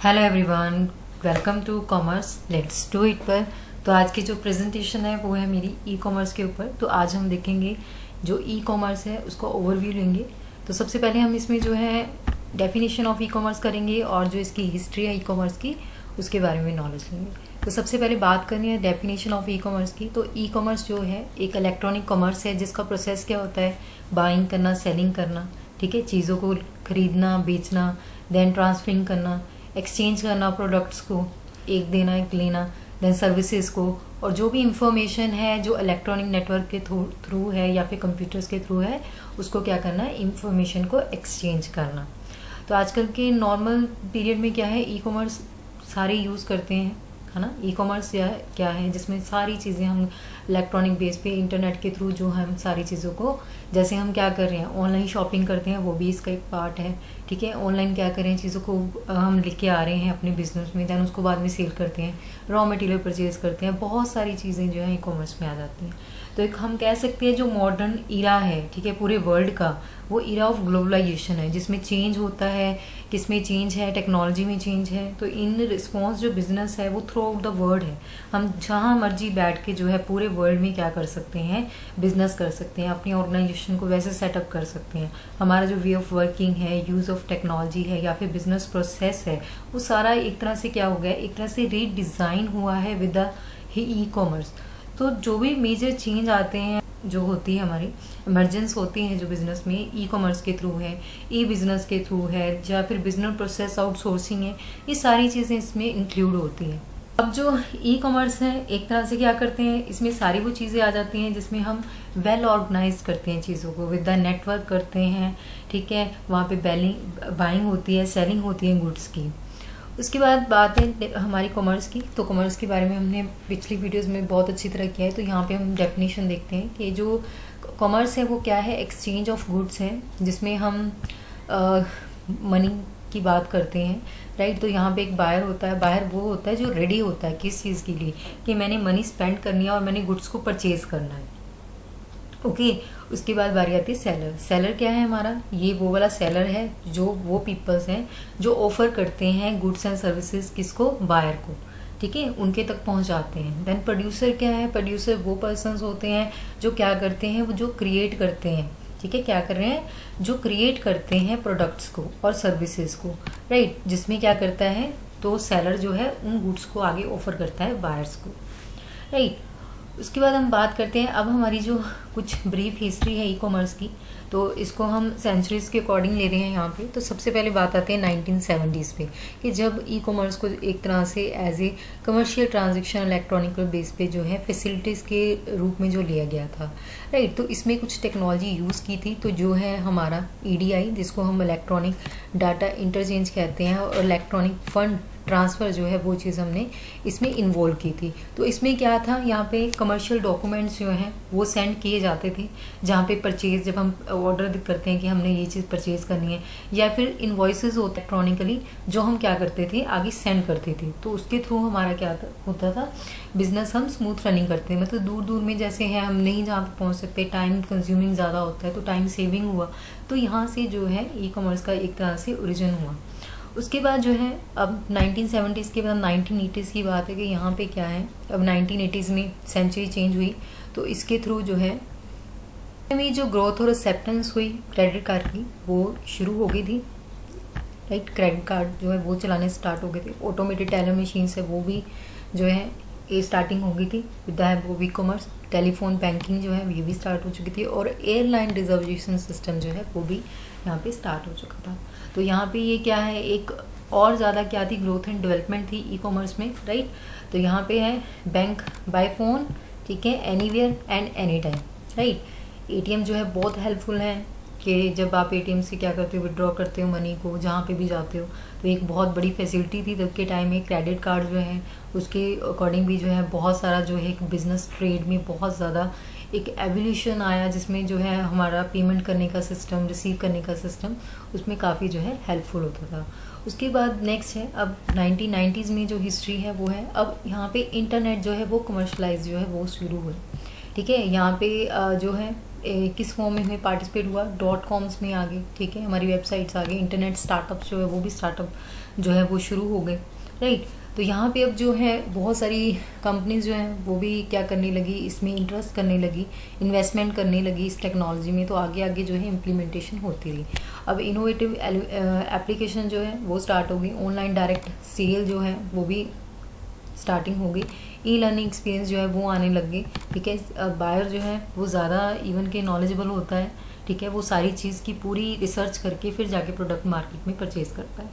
Hello everyone, welcome to commerce let's do it पर। तो आज की जो प्रेजेंटेशन है वो है मेरी ई कॉमर्स के ऊपर। तो आज हम देखेंगे जो ई कॉमर्स है उसका ओवरव्यू लेंगे। तो सबसे पहले हम इसमें जो है डेफिनेशन ऑफ ई कॉमर्स करेंगे और जो इसकी हिस्ट्री है ई कॉमर्स की उसके बारे में नॉलेज लेंगे। तो सबसे पहले बात करनी है डेफिनेशन ऑफ ई कॉमर्स की। तो ई कॉमर्स जो है एक इलेक्ट्रॉनिक कॉमर्स है जिसका प्रोसेस क्या होता है, बाइंग करना, सेलिंग करना, ठीक है, चीज़ों को खरीदना, बेचना, देन ट्रांसफरिंग करना, एक्सचेंज करना प्रोडक्ट्स को, एक देना एक लेना, देन सर्विसेज को, और जो भी इंफॉर्मेशन है जो इलेक्ट्रॉनिक नेटवर्क के थ्रू है या फिर कंप्यूटर्स के थ्रू है उसको क्या करना है, इंफॉर्मेशन को एक्सचेंज करना। तो आजकल के नॉर्मल पीरियड में क्या है, ई कॉमर्स सारे यूज़ करते हैं, है ना। ई कॉमर्स क्या है जिसमें सारी चीज़ें हम इलेक्ट्रॉनिक बेस पे इंटरनेट के थ्रू जो हम सारी चीज़ों को, जैसे हम क्या कर रहे हैं ऑनलाइन शॉपिंग करते हैं वो भी इसका एक पार्ट है, ठीक है। ऑनलाइन क्या करें, चीज़ों को हम लेके आ रहे हैं अपने बिजनेस में, दैन उसको बाद में सेल करते हैं, रॉ मटेरियल परचेज करते हैं, बहुत सारी चीज़ें जो है ई कॉमर्स में आ जाती हैं। तो एक हम कह सकते हैं जो मॉडर्न इरा है, ठीक है, पूरे वर्ल्ड का वो इरा ऑफ ग्लोबलाइजेशन है जिसमें चेंज होता है। किसमें चेंज है, टेक्नोलॉजी में चेंज है। तो इन रिस्पॉन्स जो बिजनेस है वो थ्रू आउट द वर्ल्ड है। हम जहाँ मर्जी बैठ के जो है पूरे वर्ल्ड में क्या कर सकते हैं, बिजनेस कर सकते हैं, अपनी ऑर्गेनाइजेशन को वैसे सेटअप कर सकते हैं। हमारा जो वे ऑफ वर्किंग है, यूज़ ऑफ टेक्नोलॉजी है या फिर बिजनेस प्रोसेस है, वो सारा एक तरह से क्या हो गया, एक तरह से रीडिज़ाइन हुआ है विद द ई कॉमर्स। तो जो भी मेजर चेंज आते हैं, जो होती है हमारी इमरजेंस होती है जो बिजनेस में, ई कॉमर्स के थ्रू है, ई बिजनेस के थ्रू है, या फिर बिजनेस प्रोसेस आउटसोर्सिंग है, ये सारी चीज़ें इसमें इंक्लूड होती हैं। अब जो ई कॉमर्स है एक तरह से क्या करते हैं, इसमें सारी वो चीज़ें आ जाती हैं जिसमें हम वेल ऑर्गेनाइज करते हैं चीज़ों को, विद द नेटवर्क करते हैं, ठीक है। वहाँ पे बाइंग होती है, सेलिंग होती है गुड्स की। उसके बाद बात है हमारी कॉमर्स की। तो कॉमर्स के बारे में हमने पिछली वीडियोस में बहुत अच्छी तरह किया है। तो यहाँ पे हम डेफिनेशन देखते हैं कि जो कॉमर्स है वो क्या है, एक्सचेंज ऑफ गुड्स है जिसमें हम मनी की बात करते हैं, राइट। तो यहाँ पे एक बायर होता है, बायर वो होता है जो रेडी होता है किस चीज़ के लिए, कि मैंने मनी स्पेंड करनी है और मैंने गुड्स को परचेज करना है, ओके। उसके बाद बारी आती है सेलर। सेलर क्या है हमारा, ये वो वाला सेलर है जो वो पीपल्स हैं जो ऑफर करते हैं गुड्स एंड सर्विसेज किसको, बायर को, ठीक है, उनके तक पहुंचाते हैं। देन प्रोड्यूसर क्या है, प्रोड्यूसर वो पर्सन्स होते हैं जो क्या करते हैं, वो जो क्रिएट करते हैं, ठीक है, क्या कर रहे हैं, जो क्रिएट करते हैं प्रोडक्ट्स को और सर्विसेज को, राइट। जिसमें क्या करता है, तो सेलर जो है उन गुड्स को आगे ऑफर करता है बायर्स को, राइट। उसके बाद हम बात करते हैं, अब हमारी जो कुछ ब्रीफ हिस्ट्री है ई कॉमर्स की, तो इसको हम सेंचुरीज के अकॉर्डिंग ले रहे हैं यहाँ पे। तो सबसे पहले बात आती है 1970s पे, कि जब ई कॉमर्स को एक तरह से as a commercial transaction electronical base पे जो है फैसिलिटीज़ के रूप में जो लिया गया था, राइट। तो इसमें कुछ टेक्नोलॉजी यूज़ की थी, तो जो है हमारा EDI जिसको हम इलेक्ट्रॉनिक डाटा इंटरचेंज कहते हैं, और इलेक्ट्रॉनिक फंड ट्रांसफ़र जो है वो चीज़ हमने इसमें इन्वॉल्व की थी। तो इसमें क्या था, यहाँ पे कमर्शियल डॉक्यूमेंट्स जो हैं वो सेंड किए जाते थे, जहाँ पे परचेज, जब हम ऑर्डर करते हैं कि हमने ये चीज़ परचेज करनी है, या फिर इन्वॉइसेस होते इलेक्ट्रॉनिकली जो हम क्या करते थे आगे सेंड करते थे। तो उसके थ्रू हमारा क्या होता था, बिजनेस हम स्मूथ रनिंग करते हैं। मतलब दूर दूर में जैसे है हम नहीं जहाँ पे पहुँच सकते, टाइम कंज्यूमिंग ज़्यादा होता है, तो टाइम सेविंग हुआ। तो यहाँ से जो है ई कॉमर्स का एक तरह से ओरिजिन हुआ। उसके बाद जो है अब 1970s के बाद 1980s की बात है कि यहाँ पे क्या है, अब 1980s में सेंचुरी चेंज हुई, तो इसके थ्रू जो है में जो ग्रोथ और एक्सेप्टेंस हुई क्रेडिट कार्ड की वो शुरू हो गई थी, राइट। क्रेडिट कार्ड जो है वो चलाने स्टार्ट हो गए थे। ऑटोमेटेड टेलर मशीन से वो भी जो है ये स्टार्टिंग हो गई थी विद द वो ई कॉमर्स। टेलीफोन बैंकिंग जो है ये भी स्टार्ट हो चुकी थी, और एयरलाइन रिजर्वेशन सिस्टम जो है वो भी यहाँ पे स्टार्ट हो चुका था। तो यहाँ पे ये क्या है, एक और ज़्यादा क्या थी, ग्रोथ एंड डेवलपमेंट थी ई कॉमर्स में, राइट। तो यहाँ पे है बैंक बाय फोन, ठीक है, anywhere and any time, right. ATM जो है बहुत हेल्पफुल है कि जब आप ATM से क्या करते हो, विड्रॉ करते हो मनी को जहाँ पे भी जाते हो, तो एक बहुत बड़ी फैसिलिटी थी तब के टाइम में। क्रेडिट कार्ड जो है उसके अकॉर्डिंग भी जो है बहुत सारा जो है एक बिजनेस ट्रेड में बहुत ज़्यादा एक एवोल्यूशन आया, जिसमें जो है हमारा पेमेंट करने का सिस्टम, रिसीव करने का सिस्टम, उसमें काफ़ी जो है हेल्पफुल होता था। उसके बाद नेक्स्ट है अब 1990s में जो हिस्ट्री है वो है, अब यहाँ पे इंटरनेट जो है वो कमर्शलाइज जो है वो शुरू हुआ, ठीक है। यहाँ पे जो है किस फॉर्म में हमें पार्टिसिपेट हुआ, डॉट कॉम्स में आ गए, ठीक है, हमारी वेबसाइट्स आ गई, इंटरनेट स्टार्टअप जो है वो भी स्टार्टअप जो है वो शुरू हो गए, राइट। तो यहाँ पे अब जो है बहुत सारी कंपनीज जो हैं वो भी क्या करने लगी, इसमें इंटरेस्ट करने लगी, इन्वेस्टमेंट करने लगी इस टेक्नोलॉजी में। तो आगे आगे जो है इम्प्लीमेंटेशन होती रही। अब इनोवेटिव एप्लीकेशन जो है वो स्टार्ट हो गई, ऑनलाइन डायरेक्ट सेल जो है वो भी स्टार्टिंग हो गई, ई लर्निंग एक्सपीरियंस जो है वो आने लग गई, ठीक है। बायर जो है वो ज़्यादा इवन के नॉलेजेबल होता है, ठीक है, वो सारी चीज़ की पूरी रिसर्च करके फिर जाके प्रोडक्ट मार्केट में परचेज़ करता है,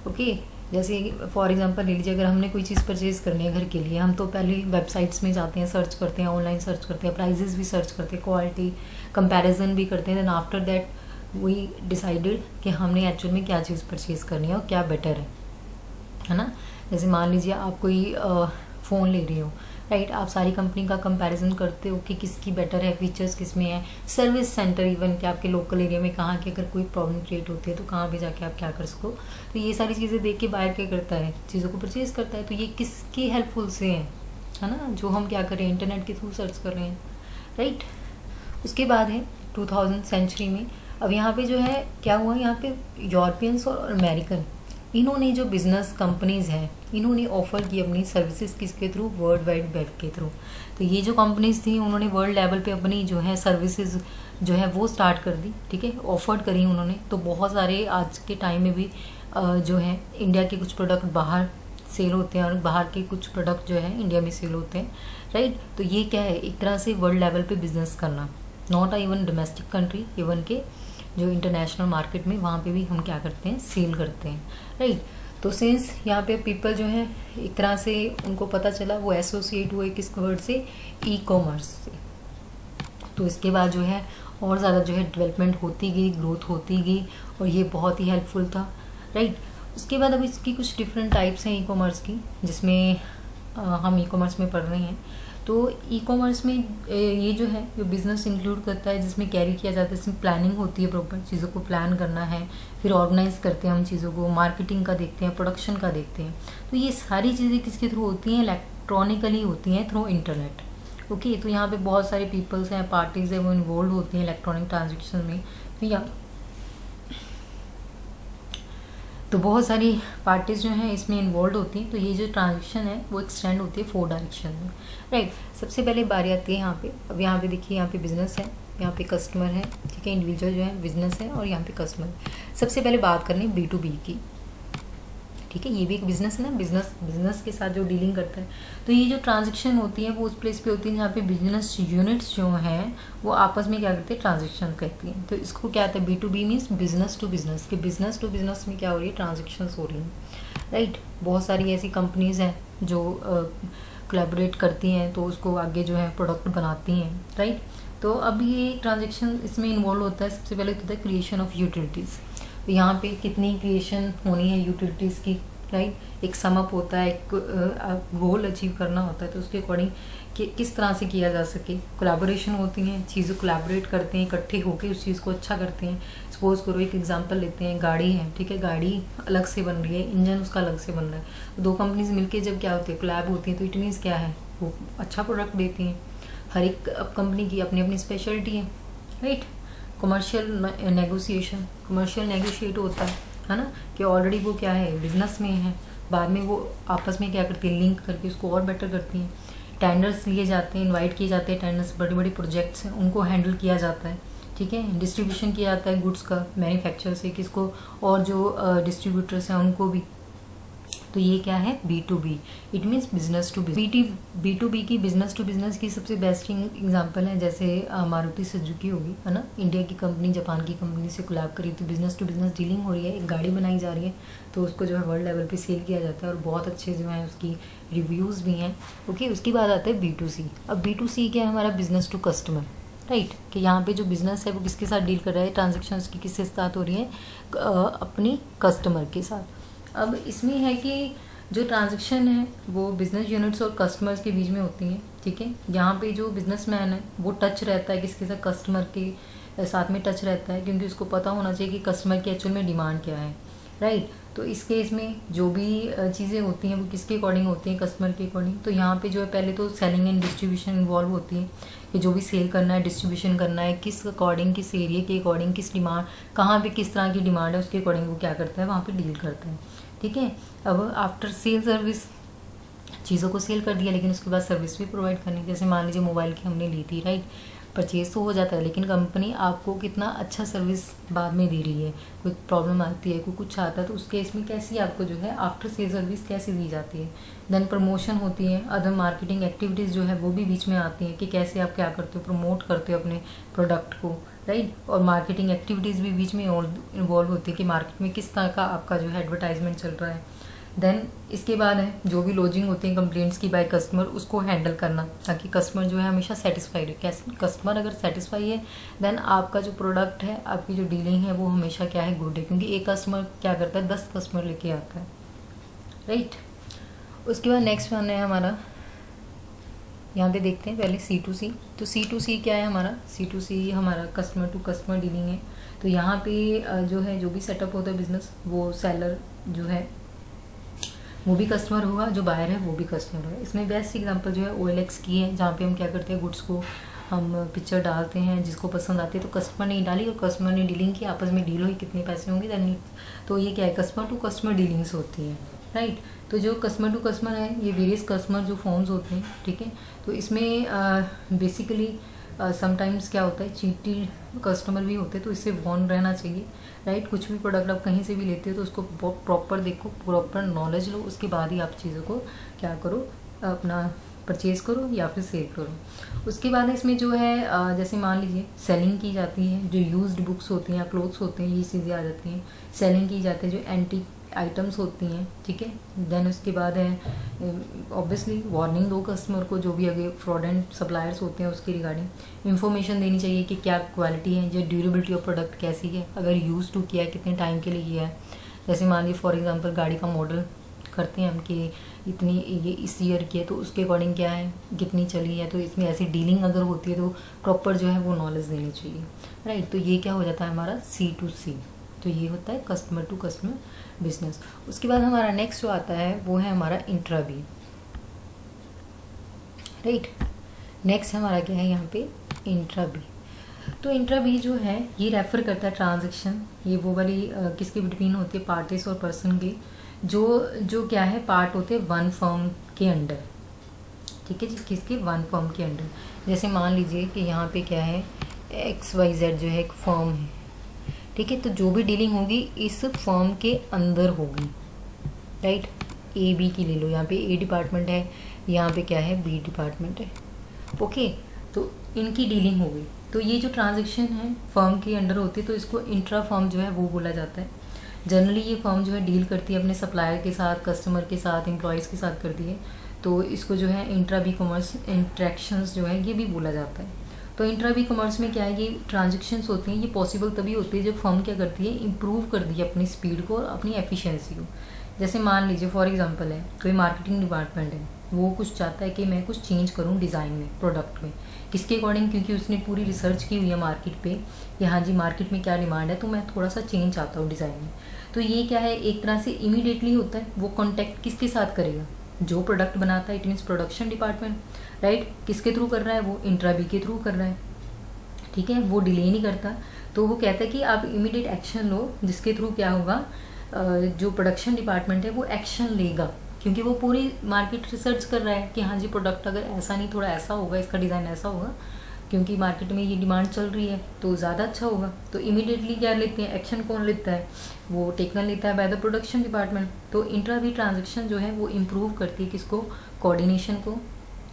ओके। जैसे फॉर एग्जांपल ले लीजिए, अगर हमने कोई चीज़ परचेज़ करनी है घर के लिए, हम तो पहले वेबसाइट्स में जाते हैं, सर्च करते हैं, ऑनलाइन सर्च करते हैं, प्राइजेस भी सर्च करते हैं, क्वालिटी कंपैरिजन भी करते हैं, then after that we decided कि हमने एक्चुअल में क्या चीज़ परचेज़ करनी है और क्या बेटर है ना। जैसे मान लीजिए आप कोई फ़ोन ले रही हो, राइट, आप सारी कंपनी का कंपैरिजन करते हो कि किसकी बेटर है, फीचर्स किस में है, सर्विस सेंटर इवन कि आपके लोकल एरिया में कहाँ की अगर कोई प्रॉब्लम क्रिएट होती है तो कहाँ भी जाके आप क्या कर सको। तो ये सारी चीज़ें देख के बायर क्या करता है, चीज़ों को परचेज़ करता है। तो ये किसकी हेल्पफुल से है ना, जो हम क्या कर रहे हैं, इंटरनेट के थ्रू सर्च कर रहे हैं, राइट। उसके बाद है 2000 सेंचुरी में। अब यहाँ पे जो है क्या हुआ, यहाँ पे यूरोपियंस और अमेरिकन, इन्होंने जो बिज़नेस कंपनीज़ हैं इन्होंने ऑफ़र की अपनी सर्विसेज किसके थ्रू, वर्ल्ड वाइड वेब के थ्रू। तो ये जो कंपनीज़ थी उन्होंने वर्ल्ड लेवल पे अपनी जो है सर्विसेज जो है वो स्टार्ट कर दी, ठीक है, ऑफर्ड करी उन्होंने। तो बहुत सारे आज के टाइम में भी जो है इंडिया के कुछ प्रोडक्ट बाहर सेल होते हैं और बाहर के कुछ प्रोडक्ट जो है इंडिया में सेल होते हैं, राइट। तो ये क्या है, एक तरह से वर्ल्ड लेवल पे बिजनेस करना, not even domestic country, even के जो इंटरनेशनल मार्केट में वहाँ पे भी हम क्या करते हैं, सेल करते हैं, राइट। तो सिंस यहाँ पे पीपल जो है एक तरह से उनको पता चला, वो एसोसिएट हुए किस वर्ड से, ई कॉमर्स से। तो इसके बाद जो है और ज़्यादा जो है डेवलपमेंट होती गई, ग्रोथ होती गई और ये बहुत ही हेल्पफुल था, राइट। उसके बाद अब इसकी कुछ डिफरेंट टाइप्स हैं ई कॉमर्स की, जिसमें हम ई कॉमर्स में पढ़ रहे हैं। तो ई कॉमर्स में ये जो है जो बिज़नेस इंक्लूड करता है, जिसमें कैरी किया जाता है, इसमें प्लानिंग होती है, प्रॉपर चीज़ों को प्लान करना है, फिर ऑर्गेनाइज करते हैं हम चीज़ों को, मार्केटिंग का देखते हैं, प्रोडक्शन का देखते हैं। तो ये सारी चीज़ें किसके थ्रू होती हैं, इलेक्ट्रॉनिकली होती हैं, थ्रू इंटरनेट, ओके। तो यहाँ पे बहुत सारे पीपल्स हैं, पार्टीज़ हैं, वो इन्वॉल्व होती हैं इलेक्ट्रॉनिक ट्रांजेक्शन में। तो बहुत सारी पार्टीज जो हैं इसमें इन्वॉल्व होती हैं। तो ये जो ट्रांजेक्शन है वो एक्सटेंड होती है 4 डायरेक्शन में, राइट। सबसे पहले बारी आती है यहाँ पे, अब यहाँ पे देखिए, यहाँ पे बिजनेस है, यहाँ पे कस्टमर है, ठीक है, इंडिविजुअल जो है बिजनेस है और यहाँ पे कस्टमर। सबसे पहले बात करनी है B2B की, ठीक है, ये भी एक बिजनेस है ना, बिजनेस के साथ जो डीलिंग करता है। तो ये जो ट्रांजेक्शन होती है वो उस प्लेस पे होती है जहाँ पे बिजनेस यूनिट्स जो हैं वो आपस में क्या करते हैं, ट्रांजेक्शन करती हैं। तो इसको क्या आता है, B2B means business to business, के बिजनेस टू बिजनेस में क्या हो रही है, ट्रांजेक्शन हो रही हैं, राइट। बहुत सारी ऐसी कंपनीज हैं जो कोलैबोरेट करती हैं, तो उसको आगे जो है प्रोडक्ट बनाती हैं, राइट। तो अब ये ट्रांजेक्शन इसमें इन्वॉल्व होता है। सबसे पहले होता है क्रिएशन ऑफ यूटिलिटीज़। तो यहाँ पे कितनी क्रिएशन होनी है यूटिलिटीज़ की, राइट। एक समअप होता है, एक गोल अचीव करना होता है, तो उसके अकॉर्डिंग कि किस तरह से किया जा सके। कोलैबोरेशन होती हैं, चीज़ें कोलैबोरेट करते हैं, इकट्ठे होकर उस चीज़ को अच्छा करते हैं। सपोज करो एक एग्जांपल लेते हैं, गाड़ी है, ठीक है, गाड़ी अलग से बन रही है, इंजन उसका अलग से बन रहा है, तो 2 कंपनीज मिलके जब क्या होती है, कोलैब होती है, तो इट मीन्स क्या है, वो अच्छा प्रोडक्ट देती हैं। हर एक कंपनी की अपनी अपनी स्पेशलिटी है, राइट। कमर्शियल नेगोशिएट होता है ना, कि ऑलरेडी वो क्या है, बिजनेस में है, बाद में वो आपस में क्या करती है, लिंक करके उसको और बेटर करती हैं। टेंडर्स लिए जाते हैं, इनवाइट किए जाते हैं, टेंडर्स बड़े बड़े प्रोजेक्ट्स हैं, उनको हैंडल किया जाता है, ठीक है। डिस्ट्रीब्यूशन किया जाता है गुड्स का मैन्युफैक्चर से किसको, और जो डिस्ट्रीब्यूटर्स हैं उनको भी। तो ये क्या है, B2B, it means business to business. B2B की बिजनेस टू बिजनेस की सबसे बेस्ट एग्जांपल है, जैसे मारुति सुजुकी होगी, है ना, इंडिया की कंपनी जापान की कंपनी से कोलैब करी, तो बिजनेस टू बिजनेस डीलिंग हो रही है, एक गाड़ी बनाई जा रही है, तो उसको जो है वर्ल्ड लेवल पे सेल किया जाता है और बहुत अच्छे जो है उसकी रिव्यूज़ भी हैं, ओके। उसकी बात आता है B2C। अब B2C क्या है, हमारा बिजनेस टू कस्टमर, राइट, कि यहाँ पे जो बिजनेस है वो किसके साथ डील कर रहा है, ट्रांजेक्शन उसकी किसके साथ हो रही है, अपनी कस्टमर के साथ। अब इसमें है कि जो ट्रांजैक्शन है वो बिजनेस यूनिट्स और कस्टमर्स के बीच में होती हैं, ठीक है। यहाँ पे जो बिजनेसमैन है वो टच रहता है किसके साथ, कस्टमर के साथ में टच रहता है, क्योंकि उसको पता होना चाहिए कि कस्टमर की एक्चुअल में डिमांड क्या है, राइट। तो इस केस में जो भी चीज़ें होती हैं वो किसके अकॉर्डिंग होती हैं, कस्टमर के अकॉर्डिंग। तो यहाँ पे जो है पहले तो सेलिंग एंड डिस्ट्रीब्यूशन इन्वॉल्व होती है कि जो भी सेल करना है, डिस्ट्रीब्यूशन करना है, किस अकॉर्डिंग, किस एरिया के अकॉर्डिंग, किस डिमांड, कहाँ पे किस तरह की डिमांड है उसके अकॉर्डिंग वो क्या करता है, वहाँ पे डील करता है। ठीक है। अब आफ्टर सेल सर्विस चीज़ों को सेल कर दिया, लेकिन उसके बाद सर्विस भी प्रोवाइड करनी। जैसे मान लीजिए मोबाइल की हमने ली थी, राइट, परचेज तो हो जाता है, लेकिन कंपनी आपको कितना अच्छा सर्विस बाद में दे रही है, कोई प्रॉब्लम आती है, कोई कुछ आता है, तो उस केस में कैसी आपको जो है आफ्टर सेल सर्विस कैसे दी जाती है। देन प्रमोशन होती है, अदर मार्केटिंग एक्टिविटीज़ जो है वो भी बीच में आती हैं कि कैसे आप क्या करते हो, प्रमोट करते हो अपने प्रोडक्ट को, राइट। और मार्केटिंग एक्टिविटीज़ भी बीच में इन्वॉल्व होती है कि मार्केट में किस तरह का आपका जो है एडवर्टाइजमेंट चल रहा है। देन इसके बाद है जो भी लॉजिंग होती है कंप्लेंट्स की बाय कस्टमर, उसको हैंडल करना ताकि कस्टमर जो है हमेशा सेटिस्फाइड है। कैसे कस्टमर अगर सेटिस्फाई है देन आपका जो प्रोडक्ट है, आपकी जो डीलिंग है वो हमेशा क्या है, गुड है, क्योंकि एक कस्टमर क्या करता है 10 कस्टमर लेके आता है, राइट। उसके बाद नेक्स्ट वन है हमारा, यहाँ पे देखते हैं पहले C2C। तो C2C क्या है हमारा, C2C हमारा कस्टमर टू कस्टमर डीलिंग है। तो यहाँ पे जो है जो भी सेटअप होता है बिजनेस, वो सेलर जो है वो भी कस्टमर होगा, जो बायर है वो भी कस्टमर होगा। इसमें बेस्ट एग्जांपल जो है OLX की है, जहाँ पे हम क्या करते हैं, गुड्स को हम पिक्चर डालते हैं, जिसको पसंद आती है तो कस्टमर ने डाली और कस्टमर ने डीलिंग की, आपस में डील हुई, कितने पैसे होंगे देन। तो ये क्या है, कस्टमर टू कस्टमर डीलिंग्स होती है, राइट। तो जो कस्टमर टू कस्टमर है, ये वेरियस कस्टमर जो फॉर्म्स होते हैं, ठीक है। तो इसमें बेसिकली समटाइम्स क्या होता है, चीटी कस्टमर भी होते हैं, तो इससे वॉर्न रहना चाहिए, राइट। कुछ भी प्रोडक्ट आप कहीं से भी लेते हो तो उसको प्रॉपर देखो, प्रॉपर नॉलेज लो, उसके बाद ही आप चीज़ों को क्या करो, अपना परचेज करो या फिर सेल करो। उसके बाद इसमें जो है जैसे मान लीजिए सेलिंग की जाती है, जो यूज्ड बुक्स होती हैं या क्लोथ्स होते हैं, ये चीज़ें आ जाती हैं। सेलिंग की जाती है जो एंटीक आइटम्स होती हैं, ठीक है। देन उसके बाद है ऑब्वियसली वार्निंग दो कस्टमर को, जो भी अगर फ्रॉडेंट सप्लायर्स होते हैं उसके रिगार्डिंग इन्फॉर्मेशन देनी चाहिए कि क्या क्वालिटी है, या ड्यूरेबिलिटी ऑफ प्रोडक्ट कैसी है, अगर यूज़ टू किया है कितने टाइम के लिए किया है। जैसे मान लीजिए फॉर एग्जांपल गाड़ी का मॉडल करते हैं हम कि इतनी ये इस ईयर की है, तो उसके अकॉर्डिंग क्या है, कितनी चली है, तो इसमें ऐसी डीलिंग अगर होती है तो प्रॉपर जो है वो नॉलेज देनी चाहिए, राइट। तो ये क्या हो जाता है हमारा C2C। तो ये होता है कस्टमर टू कस्टमर बिजनेस। उसके बाद हमारा नेक्स्ट जो आता है वो है हमारा इंट्रा बी, राइट। नेक्स्ट हमारा क्या है यहाँ पे, इंट्रा बी। तो इंट्रा बी जो है ये रेफर करता है ट्रांजैक्शन, ये वो वाली किसके बिटवीन होती है, पार्टीज और पर्सन के, जो क्या है पार्ट होते हैं वन फर्म के अंडर, ठीक है जी, किसके, वन फर्म के अंडर। जैसे मान लीजिए कि यहाँ पे क्या है, XYZ जो है एक फर्म है, ठीक है। तो जो भी डीलिंग होगी इस फर्म के अंदर होगी, राइट। AB की ले लो, यहाँ पे A डिपार्टमेंट है, यहाँ पे क्या है B डिपार्टमेंट है, ओके। तो इनकी डीलिंग होगी, तो ये जो ट्रांजैक्शन है फर्म के अंडर होती है, तो इसको इंट्रा फर्म जो है वो बोला जाता है। जनरली ये फर्म जो है डील करती है अपने सप्लायर के साथ, कस्टमर के साथ, एम्प्लॉयज़ के साथ करती है, तो इसको जो है इंट्रा बी कॉमर्स इंट्रैक्शंस जो है ये भी बोला जाता है। तो इंट्रा बी कॉमर्स में क्या है, ये ट्रांजैक्शंस होती हैं, ये पॉसिबल तभी होती है जब फर्म क्या करती है, इम्प्रूव कर दी है अपनी स्पीड को और अपनी एफिशिएंसी को। जैसे मान लीजिए फॉर एग्जांपल है कोई मार्केटिंग डिपार्टमेंट है, वो कुछ चाहता है कि मैं कुछ चेंज करूँ डिज़ाइन में, प्रोडक्ट में, किसके अकॉर्डिंग, क्योंकि उसने पूरी रिसर्च की हुई है मार्केट पे कि हाँ जी मार्केट में क्या डिमांड है, तो मैं थोड़ा सा चेंज चाहता हूँ डिज़ाइन में। तो ये क्या है, एक तरह से इमीडिएटली होता है, वो कॉन्टैक्ट किसके साथ करेगा, जो प्रोडक्ट बनाता है, it means production department, right. किसके थ्रू कर रहा है, वो इंट्रा बी के थ्रू कर रहा है, ठीक है। वो डिले नहीं करता, तो वो कहता है कि आप इमीडिएट एक्शन लो, जिसके थ्रू क्या होगा, जो प्रोडक्शन डिपार्टमेंट है वो एक्शन लेगा, क्योंकि वो पूरी मार्केट रिसर्च कर रहा है कि हाँ जी प्रोडक्ट अगर ऐसा नहीं थोड़ा ऐसा होगा, इसका डिज़ाइन ऐसा होगा, क्योंकि मार्केट में ये डिमांड चल रही है तो ज़्यादा अच्छा होगा। तो इमीडिएटली क्या लेते हैं, एक्शन कौन लेता है, वो टेकन लेता है बाय द प्रोडक्शन डिपार्टमेंट। तो इंट्रा बी ट्रांजैक्शन जो है वो इम्प्रूव करती है किसको, कोऑर्डिनेशन को,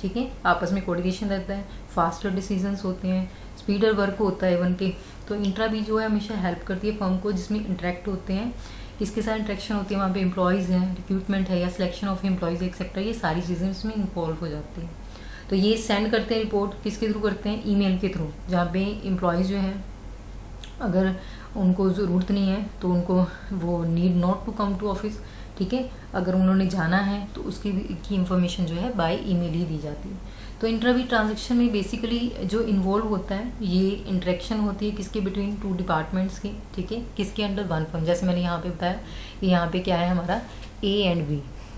ठीक है। आपस में कोऑर्डिनेशन रहता है, फास्टर डिसीजंस होते हैं, स्पीडर वर्क होता है इवन के। तो इंट्रा बी जो है हमेशा हेल्प करती है फर्म को, जिसमें इंटरेक्ट होते हैं, किसके साथ इंटरेक्शन होती है, वहाँ पे एम्प्लॉयज़ हैं, रिक्रूटमेंट है या सिलेक्शन ऑफ एम्प्लॉयज़ एक्सेट्रा, ये सारी चीज़ें इसमें इन्वॉल्व हो जाती हैं। तो ये सेंड करते हैं रिपोर्ट किसके थ्रू करते हैं, ईमेल के थ्रू, जहाँ पे एम्प्लॉयज़ जो हैं अगर उनको ज़रूरत नहीं है तो उनको वो need not to come to office, ठीक है। अगर उन्होंने जाना है तो उसकी की इंफॉर्मेशन जो है बाय ईमेल ही दी जाती है। तो इंट्रा बी ट्रांजेक्शन में बेसिकली जो इन्वॉल्व होता है ये इंटरेक्शन होती है किसके बिटवीन टू डिपार्टमेंट्स की, ठीक है, किसके अंडर वन फर्म। जैसे मैंने यहाँ पे बताया कि यहाँ पे क्या है हमारा ए एंड बी,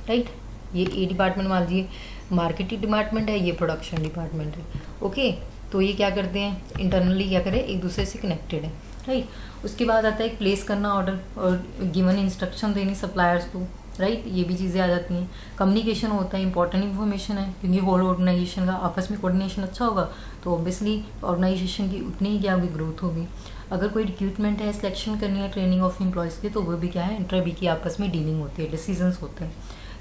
राइट। ये ए डिपार्टमेंट मान लीजिए मार्केटिंग डिपार्टमेंट है, ये प्रोडक्शन डिपार्टमेंट है, ओके। तो ये क्या करते हैं इंटरनली क्या करें, एक दूसरे से कनेक्टेड है, राइट। उसके बाद आता है प्लेस करना ऑर्डर और गिवन इंस्ट्रक्शन देनी सप्लायर्स को, राइट। ये भी चीज़ें आ जाती हैं। कम्युनिकेशन होता है, इंपॉर्टेंट इन्फॉर्मेशन है, क्योंकि होल ऑर्गेनाइजेशन का आपस में कोऑर्डिनेशन अच्छा होगा तो ऑब्वियसली ऑर्गेनाइजेशन की उतनी ही क्या होगी, ग्रोथ होगी। अगर कोई रिक्रूटमेंट है, सिलेक्शन करनी है, ट्रेनिंग ऑफ एम्प्लॉयज़ की, तो वो भी क्या है इंट्रा बी की आपस में डीलिंग होती है, डिसीजंस होते हैं।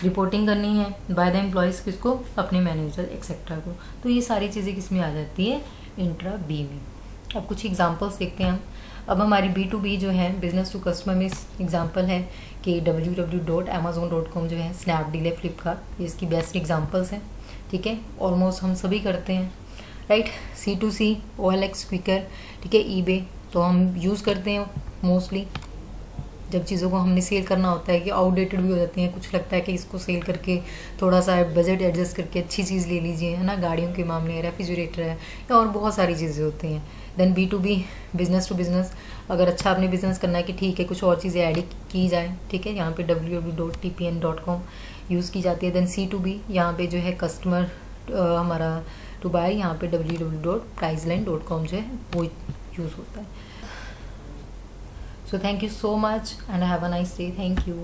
रिपोर्टिंग करनी है बाय द एम्प्लॉयज़ किसको, अपने मैनेजर एक्सेट्रा को। तो ये सारी चीज़ें किस में आ जाती है, इंट्रा बी में। अब कुछ एग्जांपल्स देखते हैं हम। अब हमारी B2B जो है बिजनेस टू कस्टमर में एग्जांपल है कि www.amazon.com जो है, स्नैपडील है, फ्लिपकार्ट, ये इसकी बेस्ट एग्जांपल्स हैं, ठीक है। ऑलमोस्ट हम सभी करते हैं, राइट। C2C OLX क्विकर, ठीक है, eBay तो हम यूज़ करते हैं मोस्टली जब चीज़ों को हमने सेल करना होता है कि आउटडेटेड भी हो जाती हैं, कुछ लगता है कि इसको सेल करके थोड़ा सा बजट एडजस्ट करके अच्छी चीज़ ले लीजिए, है ना। गाड़ियों के मामले है, रेफ्रिजरेटर है, या और बहुत सारी चीज़ें होती हैं। Then B2B business to business, अगर अच्छा आपने बिजनेस करना है कि ठीक है कुछ और चीज़ें ऐड की जाए, ठीक है, यहाँ पे www.tpn.com यूज़ की जाती है। देन C2B यहाँ पे जो है कस्टमर हमारा टू बाय, यहाँ पे www.priceline.com जो है वो यूज़ होता है। So thank you so much and have a nice day. Thank you.